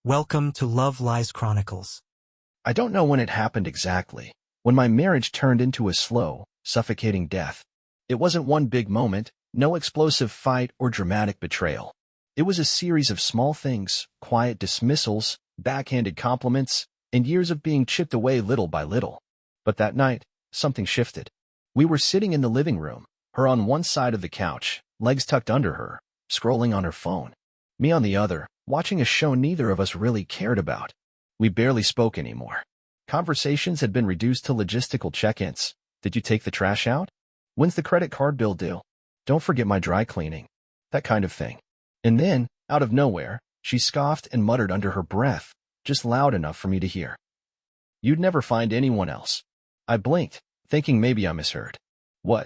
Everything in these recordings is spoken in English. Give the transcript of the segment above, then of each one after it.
Welcome to Love Lies Chronicles. I don't know when it happened exactly, when my marriage turned into a slow, suffocating death. It wasn't one big moment, no explosive fight or dramatic betrayal. It was a series of small things, quiet dismissals, backhanded compliments, and years of being chipped away little by little. But that night, something shifted. We were sitting in the living room, her on one side of the couch, legs tucked under her, scrolling on her phone. Me on the other, watching a show neither of us really cared about. We barely spoke anymore. Conversations had been reduced to logistical check-ins. Did you take the trash out? When's the credit card bill due? Don't forget my dry cleaning. That kind of thing. And then, out of nowhere, she scoffed and muttered under her breath, just loud enough for me to hear. You'd never find anyone else. I blinked, thinking maybe I misheard. What?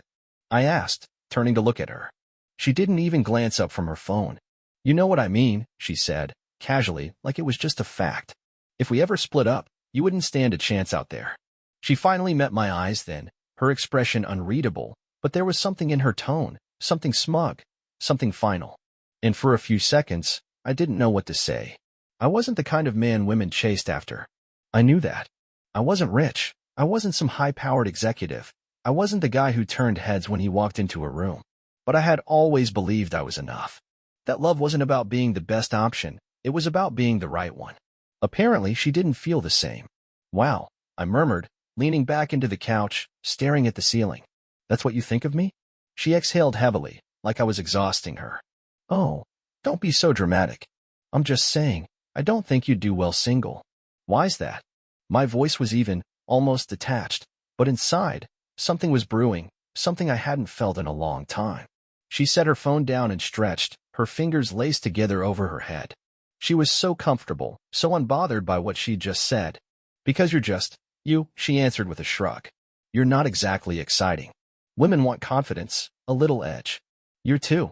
I asked, turning to look at her. She didn't even glance up from her phone. You know what I mean, she said, casually, like it was just a fact. If we ever split up, you wouldn't stand a chance out there. She finally met my eyes then, her expression unreadable, but there was something in her tone, something smug, something final. And for a few seconds, I didn't know what to say. I wasn't the kind of man women chased after. I knew that. I wasn't rich. I wasn't some high-powered executive. I wasn't the guy who turned heads when he walked into a room. But I had always believed I was enough. That love wasn't about being the best option, it was about being the right one. Apparently, she didn't feel the same. Wow, I murmured, leaning back into the couch, staring at the ceiling. That's what you think of me? She exhaled heavily, like I was exhausting her. Oh, don't be so dramatic. I'm just saying, I don't think you'd do well single. Why's that? My voice was even, almost detached, but inside, something was brewing, something I hadn't felt in a long time. She set her phone down and stretched, her fingers laced together over her head. She was so comfortable, so unbothered by what she'd just said. Because you're just, you, she answered with a shrug. You're not exactly exciting. Women want confidence, a little edge. You're too.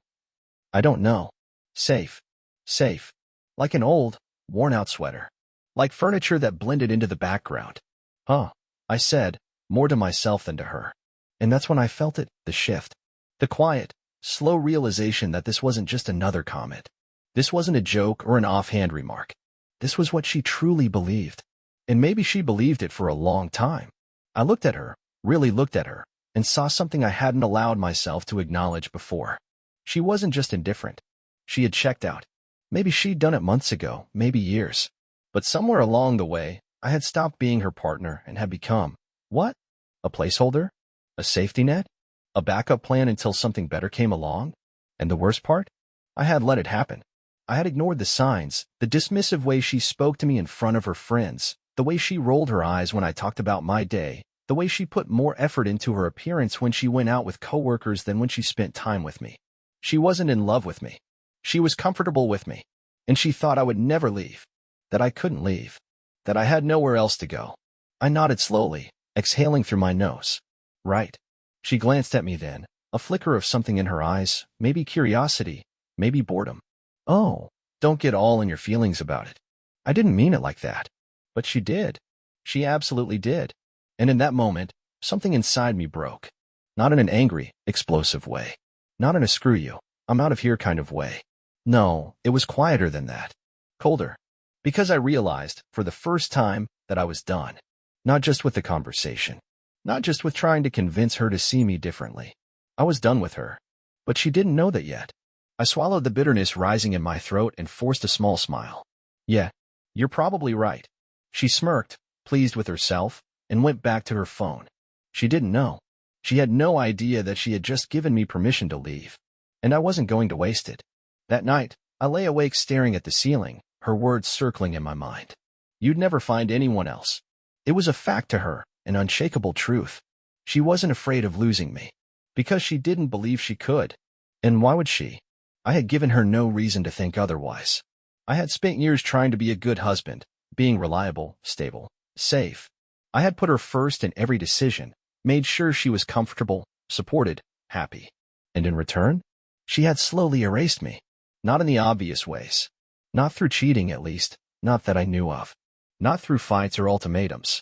I don't know. Safe. Safe. Like an old, worn-out sweater. Like furniture that blended into the background. Huh, I said, more to myself than to her. And that's when I felt it, the shift. The quiet, slow realization that this wasn't just another comment. This wasn't a joke or an offhand remark. This was what she truly believed. And maybe she believed it for a long time. I looked at her, really looked at her, and saw something I hadn't allowed myself to acknowledge before. She wasn't just indifferent. She had checked out. Maybe she'd done it months ago, maybe years. But somewhere along the way, I had stopped being her partner and had become, what? A placeholder? A safety net? A backup plan until something better came along? And the worst part? I had let it happen. I had ignored the signs, the dismissive way she spoke to me in front of her friends, the way she rolled her eyes when I talked about my day, the way she put more effort into her appearance when she went out with coworkers than when she spent time with me. She wasn't in love with me. She was comfortable with me. And she thought I would never leave. That I couldn't leave. That I had nowhere else to go. I nodded slowly, exhaling through my nose. Right. She glanced at me then, a flicker of something in her eyes, maybe curiosity, maybe boredom. Oh, don't get all in your feelings about it. I didn't mean it like that. But she did. She absolutely did. And in that moment, something inside me broke. Not in an angry, explosive way. Not in a screw you, I'm out of here kind of way. No, it was quieter than that. Colder. Because I realized, for the first time, that I was done. Not just with the conversation. Not just with trying to convince her to see me differently. I was done with her. But she didn't know that yet. I swallowed the bitterness rising in my throat and forced a small smile. Yeah, you're probably right. She smirked, pleased with herself, and went back to her phone. She didn't know. She had no idea that she had just given me permission to leave. And I wasn't going to waste it. That night, I lay awake staring at the ceiling, her words circling in my mind. You'd never find anyone else. It was a fact to her, an unshakable truth. She wasn't afraid of losing me. Because she didn't believe she could. And why would she? I had given her no reason to think otherwise. I had spent years trying to be a good husband, being reliable, stable, safe. I had put her first in every decision, made sure she was comfortable, supported, happy. And in return, she had slowly erased me. Not in the obvious ways. Not through cheating, at least, not that I knew of. Not through fights or ultimatums.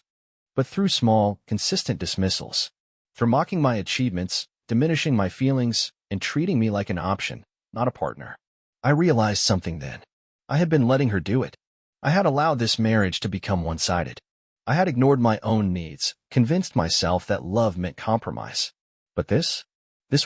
But through small, consistent dismissals. Through mocking my achievements, diminishing my feelings, and treating me like an option, not a partner. I realized something then. I had been letting her do it. I had allowed this marriage to become one-sided. I had ignored my own needs, convinced myself that love meant compromise. But this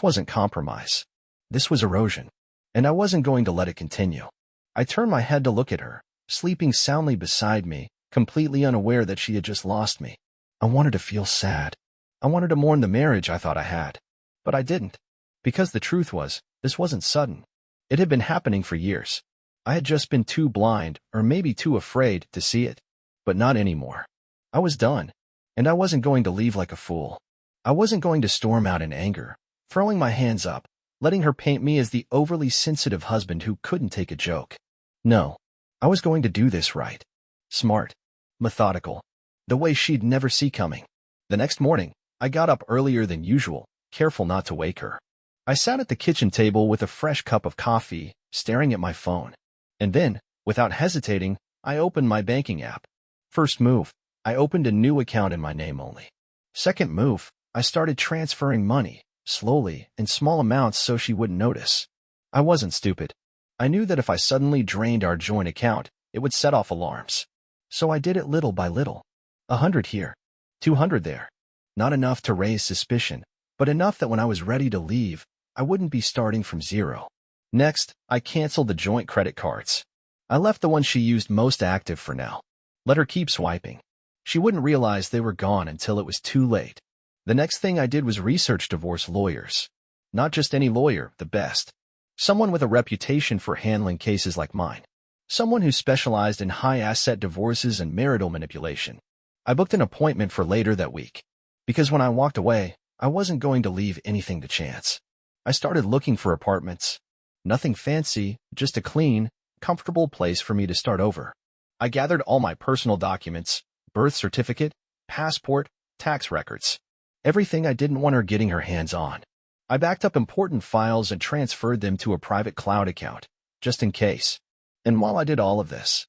wasn't compromise. This was erosion. And I wasn't going to let it continue. I turned my head to look at her, sleeping soundly beside me, completely unaware that she had just lost me. I wanted to feel sad. I wanted to mourn the marriage I thought I had. But I didn't. Because the truth was, this wasn't sudden. It had been happening for years. I had just been too blind, or maybe too afraid, to see it. But not anymore. I was done. And I wasn't going to leave like a fool. I wasn't going to storm out in anger, throwing my hands up, letting her paint me as the overly sensitive husband who couldn't take a joke. No. I was going to do this right. Smart. Methodical. The way she'd never see coming. The next morning, I got up earlier than usual, careful not to wake her. I sat at the kitchen table with a fresh cup of coffee, staring at my phone. And then, without hesitating, I opened my banking app. First move, I opened a new account in my name only. Second move, I started transferring money, slowly, in small amounts so she wouldn't notice. I wasn't stupid. I knew that if I suddenly drained our joint account, it would set off alarms. So I did it little by little. 100 here, 200 there. Not enough to raise suspicion, but enough that when I was ready to leave, I wouldn't be starting from zero. Next, I canceled the joint credit cards. I left the ones she used most active for now. Let her keep swiping. She wouldn't realize they were gone until it was too late. The next thing I did was research divorce lawyers. Not just any lawyer, the best. Someone with a reputation for handling cases like mine. Someone who specialized in high-asset divorces and marital manipulation. I booked an appointment for later that week. Because when I walked away, I wasn't going to leave anything to chance. I started looking for apartments. Nothing fancy, just a clean, comfortable place for me to start over. I gathered all my personal documents, birth certificate, passport, tax records. Everything I didn't want her getting her hands on. I backed up important files and transferred them to a private cloud account, just in case. And while I did all of this,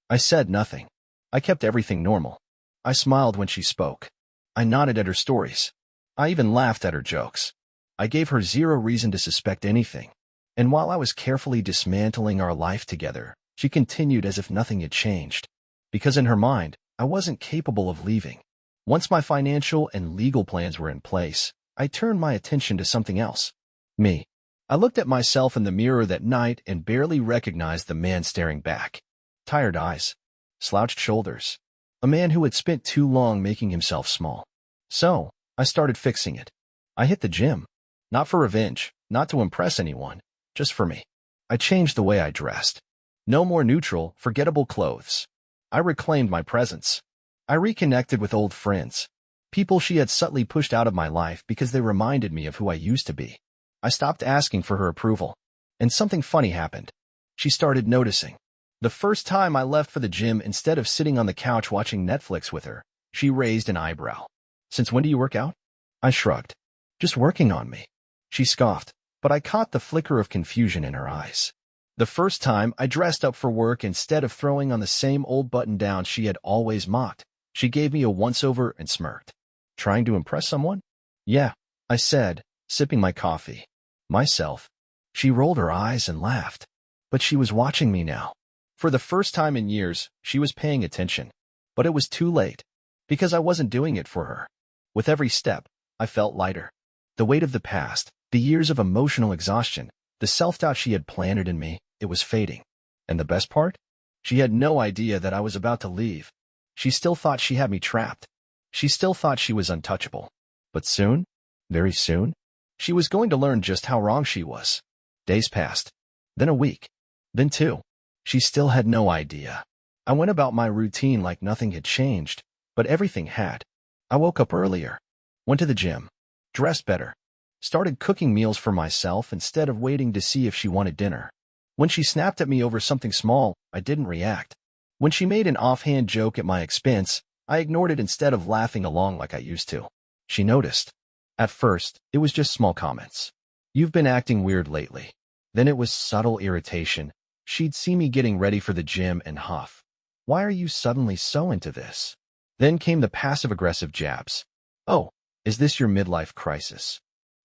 I said nothing. I kept everything normal. I smiled when she spoke. I nodded at her stories. I even laughed at her jokes. I gave her zero reason to suspect anything. And while I was carefully dismantling our life together, she continued as if nothing had changed. Because in her mind, I wasn't capable of leaving. Once my financial and legal plans were in place, I turned my attention to something else. Me. I looked at myself in the mirror that night and barely recognized the man staring back. Tired eyes. Slouched shoulders. A man who had spent too long making himself small. So, I started fixing it. I hit the gym. Not for revenge, not to impress anyone, just for me. I changed the way I dressed. No more neutral, forgettable clothes. I reclaimed my presence. I reconnected with old friends. People she had subtly pushed out of my life because they reminded me of who I used to be. I stopped asking for her approval. And something funny happened. She started noticing. The first time I left for the gym, instead of sitting on the couch watching Netflix with her, she raised an eyebrow. "Since when do you work out?" I shrugged. "Just working on me." She scoffed, but I caught the flicker of confusion in her eyes. The first time I dressed up for work, instead of throwing on the same old button-down she had always mocked, she gave me a once-over and smirked. "Trying to impress someone?" "Yeah," I said, sipping my coffee. "Myself." She rolled her eyes and laughed. But she was watching me now. For the first time in years, she was paying attention. But it was too late. Because I wasn't doing it for her. With every step, I felt lighter. The weight of the past, the years of emotional exhaustion, the self-doubt she had planted in me, it was fading. And the best part? She had no idea that I was about to leave. She still thought she had me trapped. She still thought she was untouchable. But soon, very soon, she was going to learn just how wrong she was. Days passed. Then a week. Then two. She still had no idea. I went about my routine like nothing had changed, but everything had. I woke up earlier. Went to the gym. Dressed better. Started cooking meals for myself instead of waiting to see if she wanted dinner. When she snapped at me over something small, I didn't react. When she made an offhand joke at my expense, I ignored it instead of laughing along like I used to. She noticed. At first, it was just small comments. "You've been acting weird lately." Then it was subtle irritation. She'd see me getting ready for the gym and huff. "Why are you suddenly so into this?" Then came the passive-aggressive jabs. "Oh, is this your midlife crisis?"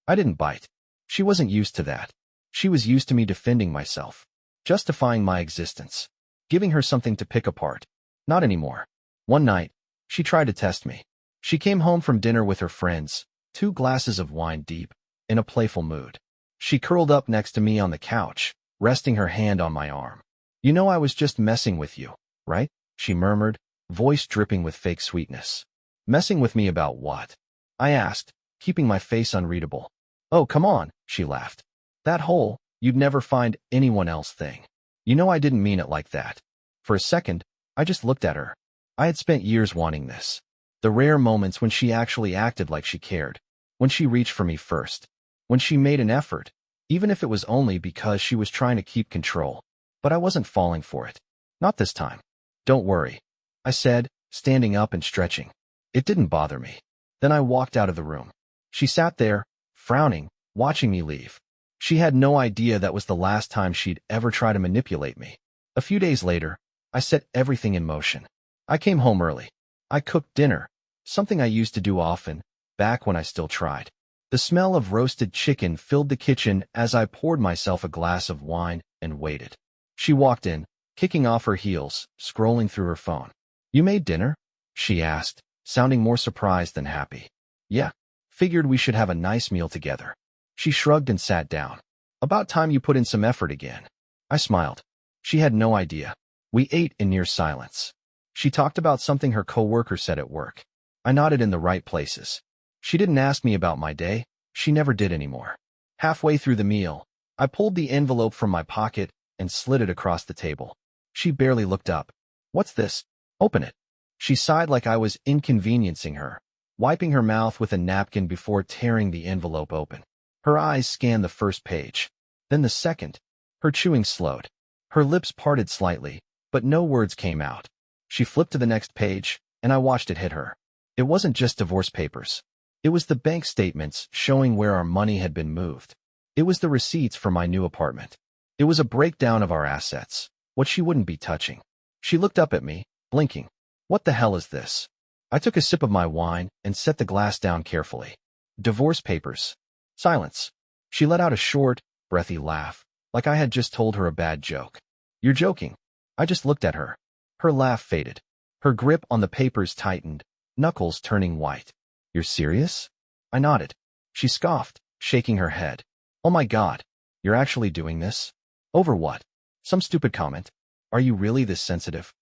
I didn't bite. She wasn't used to that. She was used to me defending myself, justifying my existence. giving her something to pick apart. Not anymore. One night, she tried to test me. She came home from dinner with her friends, 2 glasses of wine deep, in a playful mood. She curled up next to me on the couch, resting her hand on my arm. "You know I was just messing with you, right?" she murmured, voice dripping with fake sweetness. "Messing with me about what?" I asked, keeping my face unreadable. "Oh, come on," she laughed. "That whole, you'd never find anyone else thing. You know I didn't mean it like that." For a second, I just looked at her. I had spent years wanting this. The rare moments when she actually acted like she cared. When she reached for me first. When she made an effort, even if it was only because she was trying to keep control. But I wasn't falling for it. Not this time. "Don't worry," I said, standing up and stretching. It didn't bother me. Then I walked out of the room. She sat there, frowning, watching me leave. She had no idea that was the last time she'd ever try to manipulate me. A few days later, I set everything in motion. I came home early. I cooked dinner, something I used to do often, back when I still tried. The smell of roasted chicken filled the kitchen as I poured myself a glass of wine and waited. She walked in, kicking off her heels, scrolling through her phone. "You made dinner?" she asked, sounding more surprised than happy. "Yeah. Figured we should have a nice meal together." She shrugged and sat down. "About time you put in some effort again." I smiled. She had no idea. We ate in near silence. She talked about something her coworker said at work. I nodded in the right places. She didn't ask me about my day. She never did anymore. Halfway through the meal, I pulled the envelope from my pocket and slid it across the table. She barely looked up. "What's this?" "Open it." She sighed like I was inconveniencing her, wiping her mouth with a napkin before tearing the envelope open. Her eyes scanned the first page, then the second. Her chewing slowed. Her lips parted slightly, but no words came out. She flipped to the next page, and I watched it hit her. It wasn't just divorce papers. It was the bank statements showing where our money had been moved. It was the receipts for my new apartment. It was a breakdown of our assets, what she wouldn't be touching. She looked up at me, blinking. "What the hell is this?" I took a sip of my wine and set the glass down carefully. "Divorce papers." Silence. She let out a short, breathy laugh, like I had just told her a bad joke. "You're joking." I just looked at her. Her laugh faded. Her grip on the papers tightened, knuckles turning white. "You're serious?" I nodded. She scoffed, shaking her head. "Oh my God, you're actually doing this? Over what? Some stupid comment? Are you really this sensitive?"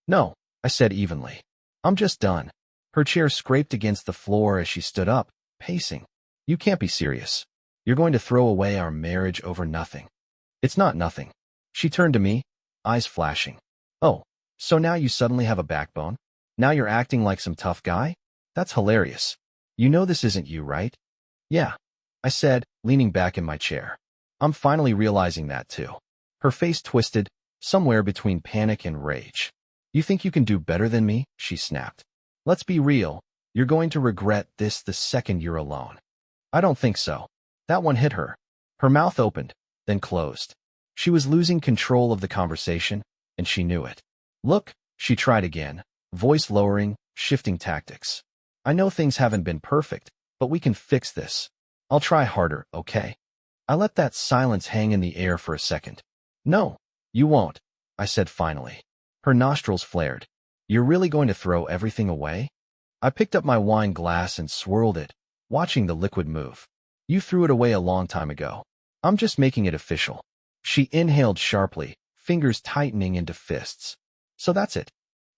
"No," I said evenly. "I'm just done." Her chair scraped against the floor as she stood up, pacing. "You can't be serious. You're going to throw away our marriage over nothing." "It's not nothing." She turned to me, eyes flashing. "Oh, so now you suddenly have a backbone? Now you're acting like some tough guy? That's hilarious. You know this isn't you, right?" "Yeah," I said, leaning back in my chair. "I'm finally realizing that too." Her face twisted, somewhere between panic and rage. "You think you can do better than me?" she snapped. "Let's be real. You're going to regret this the second you're alone." "I don't think so." That one hit her. Her mouth opened, then closed. She was losing control of the conversation, and she knew it. "Look," she tried again, voice lowering, shifting tactics. "I know things haven't been perfect, but we can fix this. I'll try harder, okay?" I let that silence hang in the air for a second. "No, you won't," I said finally. Her nostrils flared. "You're really going to throw everything away?" I picked up my wine glass and swirled it, watching the liquid move. "You threw it away a long time ago. I'm just making it official." She inhaled sharply, fingers tightening into fists. "So that's it."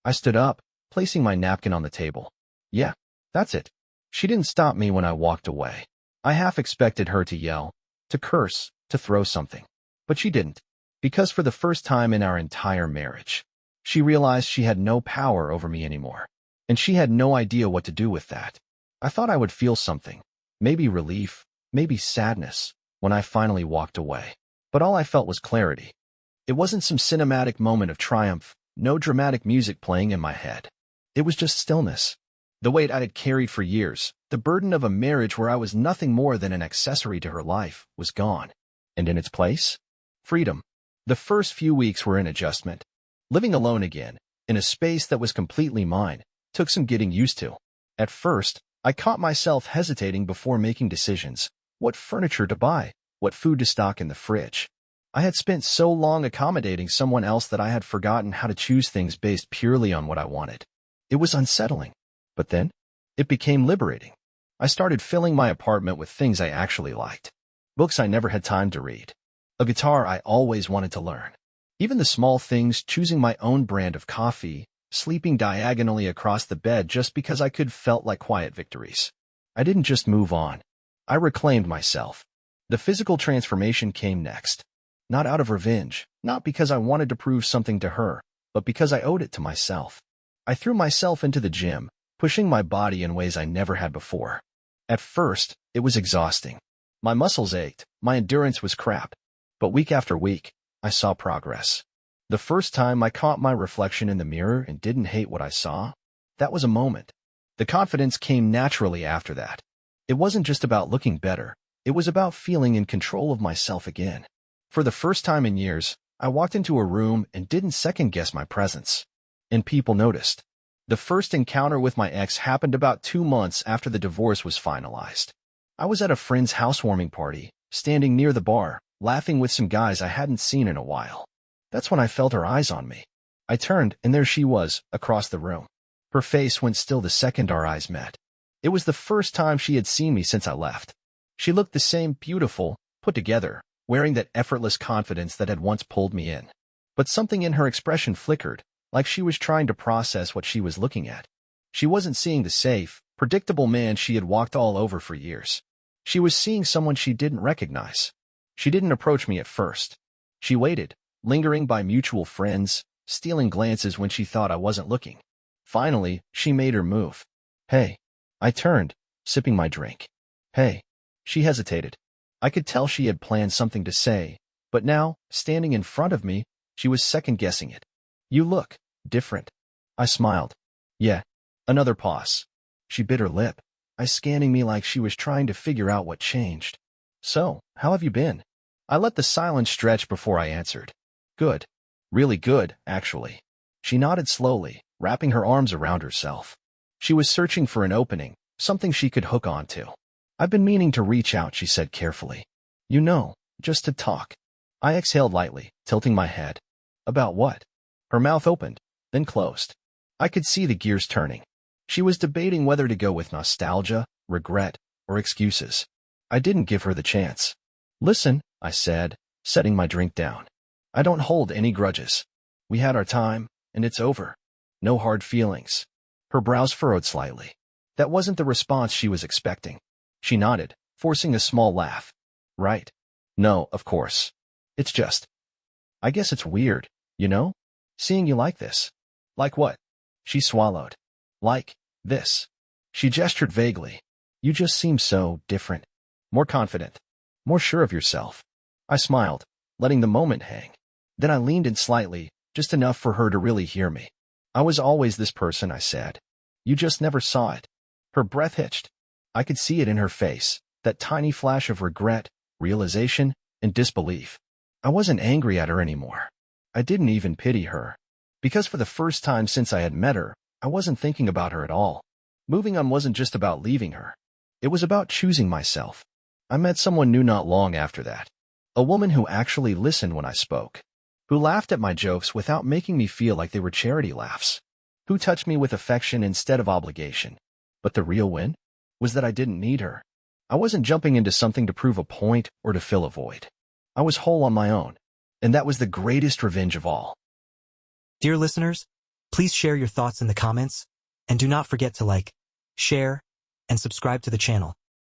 I stood up, placing my napkin on the table. "Yeah, that's it." She didn't stop me when I walked away. I half expected her to yell, to curse, to throw something. But she didn't. Because for the first time in our entire marriage, she realized she had no power over me anymore. And she had no idea what to do with that. I thought I would feel something. Maybe relief, maybe sadness, when I finally walked away. But all I felt was clarity. It wasn't some cinematic moment of triumph, no dramatic music playing in my head. It was just stillness. The weight I had carried for years, the burden of a marriage where I was nothing more than an accessory to her life, was gone. And in its place, freedom. The first few weeks were an adjustment. Living alone again, in a space that was completely mine, took some getting used to. At first, I caught myself hesitating before making decisions. What furniture to buy? What food to stock in the fridge? I had spent so long accommodating someone else that I had forgotten how to choose things based purely on what I wanted. It was unsettling. But then, it became liberating. I started filling my apartment with things I actually liked. Books I never had time to read. A guitar I always wanted to learn. Even the small things, choosing my own brand of coffee, sleeping diagonally across the bed just because I could, felt like quiet victories. I didn't just move on. I reclaimed myself. The physical transformation came next. Not out of revenge, not because I wanted to prove something to her, but because I owed it to myself. I threw myself into the gym, pushing my body in ways I never had before. At first, it was exhausting. My muscles ached, my endurance was crap. But week after week, I saw progress. The first time I caught my reflection in the mirror and didn't hate what I saw, that was a moment. The confidence came naturally after that. It wasn't just about looking better, it was about feeling in control of myself again. For the first time in years, I walked into a room and didn't second-guess my presence. And people noticed. The first encounter with my ex happened about 2 months after the divorce was finalized. I was at a friend's housewarming party, standing near the bar, laughing with some guys I hadn't seen in a while. That's when I felt her eyes on me. I turned, and there she was, across the room. Her face went still the second our eyes met. It was the first time she had seen me since I left. She looked the same, beautiful, put together, wearing that effortless confidence that had once pulled me in. But something in her expression flickered, like she was trying to process what she was looking at. She wasn't seeing the safe, predictable man she had walked all over for years. She was seeing someone she didn't recognize. She didn't approach me at first. She waited, lingering by mutual friends, stealing glances when she thought I wasn't looking. Finally, she made her move. "Hey." I turned, sipping my drink. "Hey." She hesitated. I could tell she had planned something to say, but now, standing in front of me, she was second-guessing it. "You look different." I smiled. "Yeah." Another pause. She bit her lip, eyes scanning me like she was trying to figure out what changed. "So, how have you been?" I let the silence stretch before I answered. "Good. Really good, actually." She nodded slowly, wrapping her arms around herself. She was searching for an opening, something she could hook onto. "I've been meaning to reach out," she said carefully. "You know, just to talk." I exhaled lightly, tilting my head. "About what?" Her mouth opened, then closed. I could see the gears turning. She was debating whether to go with nostalgia, regret, or excuses. I didn't give her the chance. "Listen," I said, setting my drink down. "I don't hold any grudges. We had our time, and it's over. No hard feelings." Her brows furrowed slightly. That wasn't the response she was expecting. She nodded, forcing a small laugh. "Right. No, of course. It's just, I guess it's weird, you know? Seeing you like this." "Like what?" She swallowed. "Like this." She gestured vaguely. "You just seem so different. More confident. More sure of yourself." I smiled, letting the moment hang. Then I leaned in slightly, just enough for her to really hear me. "I was always this person," I said. "You just never saw it." Her breath hitched. I could see it in her face, that tiny flash of regret, realization, and disbelief. I wasn't angry at her anymore. I didn't even pity her. Because for the first time since I had met her, I wasn't thinking about her at all. Moving on wasn't just about leaving her. It was about choosing myself. I met someone new not long after that. A woman who actually listened when I spoke. Who laughed at my jokes without making me feel like they were charity laughs. Who touched me with affection instead of obligation. But the real win was that I didn't need her. I wasn't jumping into something to prove a point or to fill a void. I was whole on my own, and that was the greatest revenge of all. Dear listeners, please share your thoughts in the comments, and do not forget to like, share, and subscribe to the channel.